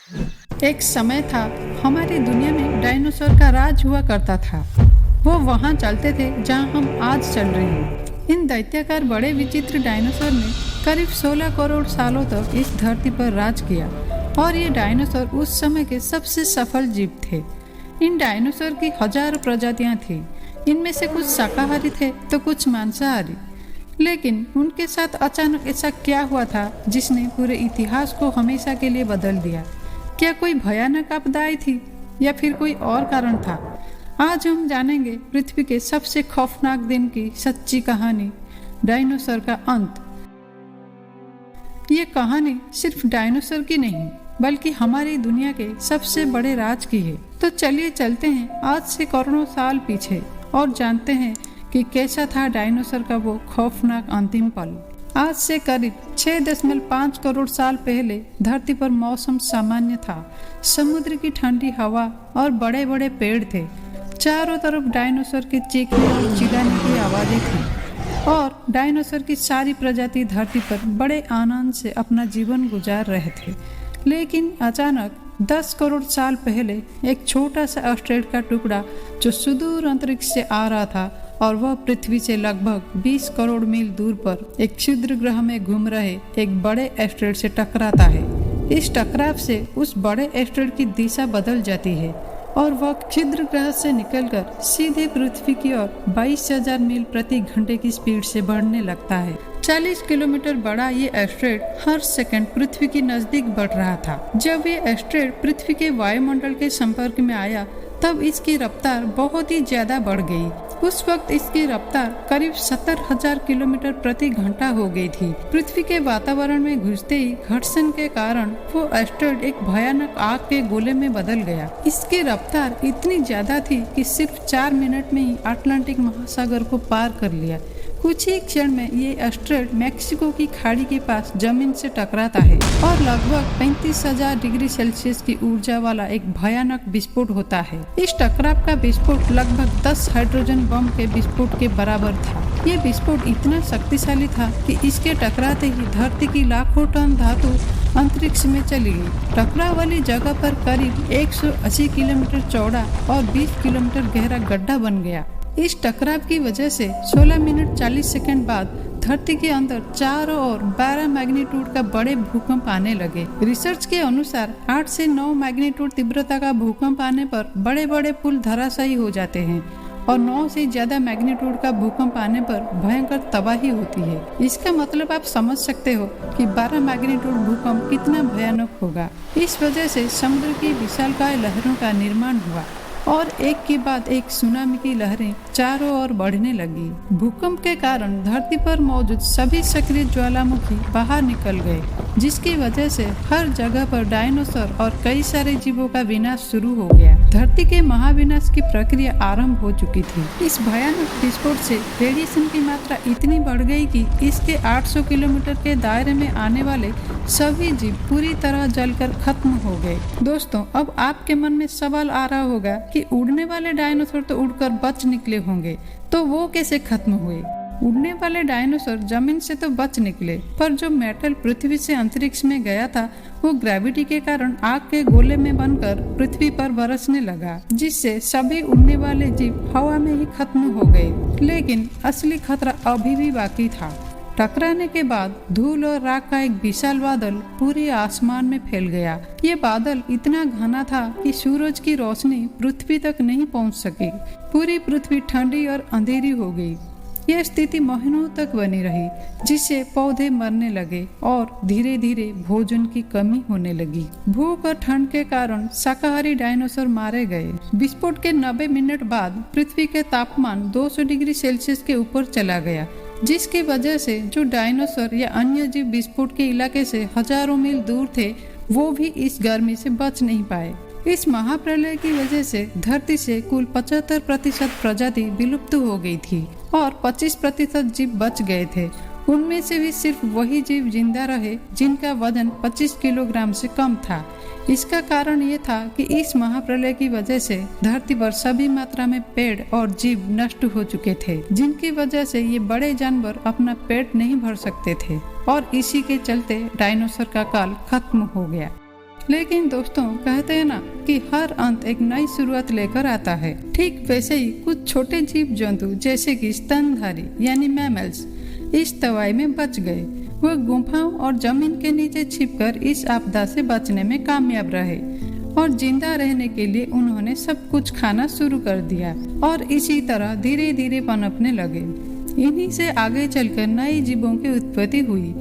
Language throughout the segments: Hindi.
एक समय था, हमारी दुनिया में डायनासोर का राज हुआ करता था। वो वहाँ चलते थे जहाँ हम आज चल रहे हैं। इन दैत्याकार बड़े विचित्र डायनासोर ने करीब 16 करोड़ सालों तक इस धरती पर राज किया और ये डायनासोर उस समय के सबसे सफल जीव थे। इन डायनासोर की हजारों प्रजातियां थी। इनमें से कुछ शाकाहारी थे तो कुछ मांसाहारी। लेकिन उनके साथ अचानक ऐसा क्या हुआ था जिसने पूरे इतिहास को हमेशा के लिए बदल दिया? क्या कोई भयानक आपदा आई थी या फिर कोई और कारण था? आज हम जानेंगे पृथ्वी के सबसे खौफनाक दिन की सच्ची कहानी, डायनासोर का अंत। ये कहानी सिर्फ डायनासोर की नहीं बल्कि हमारी दुनिया के सबसे बड़े राज की है। तो चलिए चलते हैं आज से करोड़ों साल पीछे और जानते हैं कि कैसा था डायनासोर का वो खौफनाक अंतिम पल। आज से करीब 6.5 करोड़ साल पहले धरती पर मौसम सामान्य था। समुद्र की ठंडी हवा और बड़े बड़े पेड़ थे। चारों तरफ डायनासोर के चीखने और चिल्लाने की आवाजें थी और डायनासोर की सारी प्रजाति धरती पर बड़े आनंद से अपना जीवन गुजार रहे थे। लेकिन अचानक 10 करोड़ साल पहले एक छोटा सा एस्टेरॉयड का टुकड़ा जो सुदूर अंतरिक्ष से आ रहा था और वह पृथ्वी से लगभग 20 करोड़ मील दूर पर एक क्षुद्र ग्रह में घूम रहे एक बड़े एस्टेरॉयड से टकराता है। इस टकराव से उस बड़े एस्टेरॉयड की दिशा बदल जाती है और वह क्षुद्र ग्रह से निकलकर सीधे पृथ्वी की ओर 22,000 मील प्रति घंटे की स्पीड से बढ़ने लगता है। 40 किलोमीटर बड़ा ये एस्टेरॉयड हर सेकंड पृथ्वी के नजदीक बढ़ रहा था। जब ये एस्टेरॉयड पृथ्वी के वायुमंडल के संपर्क में आया तब इसकी रफ्तार बहुत ही ज्यादा बढ़ गई। उस वक्त इसकी रफ्तार करीब 70,000 किलोमीटर प्रति घंटा हो गई थी। पृथ्वी के वातावरण में घुसते ही घर्षण के कारण वो एस्टेरॉयड एक भयानक आग के गोले में बदल गया। इसकी रफ्तार इतनी ज्यादा थी कि सिर्फ 4 मिनट में ही अटलांटिक महासागर को पार कर लिया। कुछ ही क्षण में ये एस्टेरॉयड मैक्सिको की खाड़ी के पास जमीन से टकराता है और लगभग 35,000 डिग्री सेल्सियस की ऊर्जा वाला एक भयानक विस्फोट होता है। इस टकराव का विस्फोट लगभग 10 हाइड्रोजन बम के विस्फोट के बराबर था। ये विस्फोट इतना शक्तिशाली था कि इसके टकराते ही धरती की लाखों टन धातु अंतरिक्ष में चली गई। टकराव वाली जगह पर करीब 180 किलोमीटर चौड़ा और 20 किलोमीटर गहरा गड्ढा बन गया। इस टकराव की वजह से 16 मिनट 40 सेकंड बाद धरती के अंदर चारों ओर 12 मैग्नीट्यूड का बड़े भूकंप आने लगे। रिसर्च के अनुसार 8 से 9 मैग्नीट्यूड तीव्रता का भूकंप आने पर बड़े बड़े पुल धराशायी हो जाते हैं और 9 से ज्यादा मैग्नीट्यूड का भूकंप आने पर भयंकर तबाही होती है। इसका मतलब आप समझ सकते हो कि 12 मैग्नीट्यूड भूकंप कितना भयानक होगा। इस वजह से समुद्र की विशालकाय लहरों का निर्माण हुआ और एक के बाद एक सुनामी की लहरें चारों ओर बढ़ने लगी। भूकंप के कारण धरती पर मौजूद सभी सक्रिय ज्वालामुखी बाहर निकल गए, जिसकी वजह से हर जगह पर डायनासोर और कई सारे जीवों का विनाश शुरू हो गया। धरती के महाविनाश की प्रक्रिया आरंभ हो चुकी थी। इस भयानक विस्फोट से रेडिएशन की मात्रा इतनी बढ़ गई कि इसके 800 किलोमीटर के दायरे में आने वाले सभी जीव पूरी तरह जलकर खत्म हो गए। दोस्तों, अब आपके मन में सवाल आ रहा होगा कि उड़ने वाले डायनासोर तो उड़कर बच निकले होंगे, तो वो कैसे खत्म हुए? उड़ने वाले डायनासोर जमीन से तो बच निकले, पर जो मेटल पृथ्वी से अंतरिक्ष में गया था वो ग्रेविटी के कारण आग के गोले में बनकर पृथ्वी पर बरसने लगा, जिससे सभी उड़ने वाले जीव हवा में ही खत्म हो गए। लेकिन असली खतरा अभी भी बाकी था। टकराने के बाद धूल और राख का एक विशाल बादल पूरे आसमान में फैल गया। ये बादल इतना घना था कि सूरज की रोशनी पृथ्वी तक नहीं पहुंच सकी। पूरी पृथ्वी ठंडी और अंधेरी हो गई। यह स्थिति महीनों तक बनी रही, जिससे पौधे मरने लगे और धीरे धीरे भोजन की कमी होने लगी। भूख और ठंड के कारण शाकाहारी डायनासोर मारे गए। विस्फोट के 90 मिनट बाद पृथ्वी के तापमान 200 डिग्री सेल्सियस के ऊपर चला गया, जिसकी वजह से जो डायनासोर या अन्य जीव विस्फोट के इलाके से हजारों मील दूर थे वो भी इस गर्मी से बच नहीं पाए। इस महाप्रलय की वजह से धरती से कुल 75% प्रजाति विलुप्त हो गई थी और 25% जीव बच गए थे। उनमें से भी सिर्फ वही जीव जिंदा रहे जिनका वजन 25 किलोग्राम से कम था। इसका कारण ये था कि इस महाप्रलय की वजह से धरती पर सभी मात्रा में पेड़ और जीव नष्ट हो चुके थे, जिनकी वजह से ये बड़े जानवर अपना पेट नहीं भर सकते थे और इसी के चलते डायनासोर का काल खत्म हो गया। लेकिन दोस्तों कहते हैं ना कि हर अंत एक नई शुरुआत लेकर आता है। ठीक वैसे ही कुछ छोटे जीव जंतु जैसे कि स्तनधारी यानी मैमल्स इस तबाही में बच गए। वह गुफाओं और जमीन के नीचे छिपकर इस आपदा से बचने में कामयाब रहे और जिंदा रहने के लिए उन्होंने सब कुछ खाना शुरू कर दिया और इसी तरह धीरे धीरे पनपने लगे। इन्हीं से आगे चलकर नए जीवों की उत्पत्ति हुई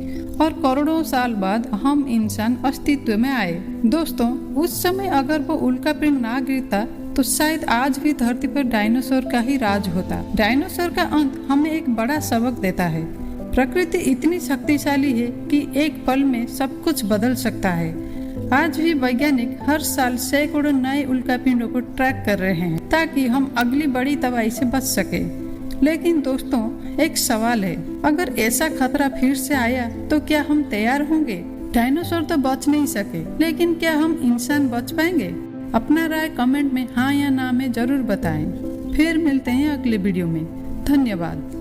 और करोड़ों साल बाद हम इंसान अस्तित्व में आए। दोस्तों, उस समय अगर वो उल्कापिंड ना गिरता तो शायद आज भी धरती पर डायनासोर का ही राज होता। डायनासोर का अंत हमें एक बड़ा सबक देता है। प्रकृति इतनी शक्तिशाली है कि एक पल में सब कुछ बदल सकता है। आज भी वैज्ञानिक हर साल सैकड़ों नए उल्कापिंडों को ट्रैक कर रहे हैं ताकि हम अगली बड़ी तबाही से बच सके। लेकिन दोस्तों, एक सवाल है, अगर ऐसा खतरा फिर से आया तो क्या हम तैयार होंगे? डायनासोर तो बच नहीं सके, लेकिन क्या हम इंसान बच पाएंगे? अपना राय कमेंट में हाँ या ना में जरूर बताएं। फिर मिलते हैं अगले वीडियो में। धन्यवाद।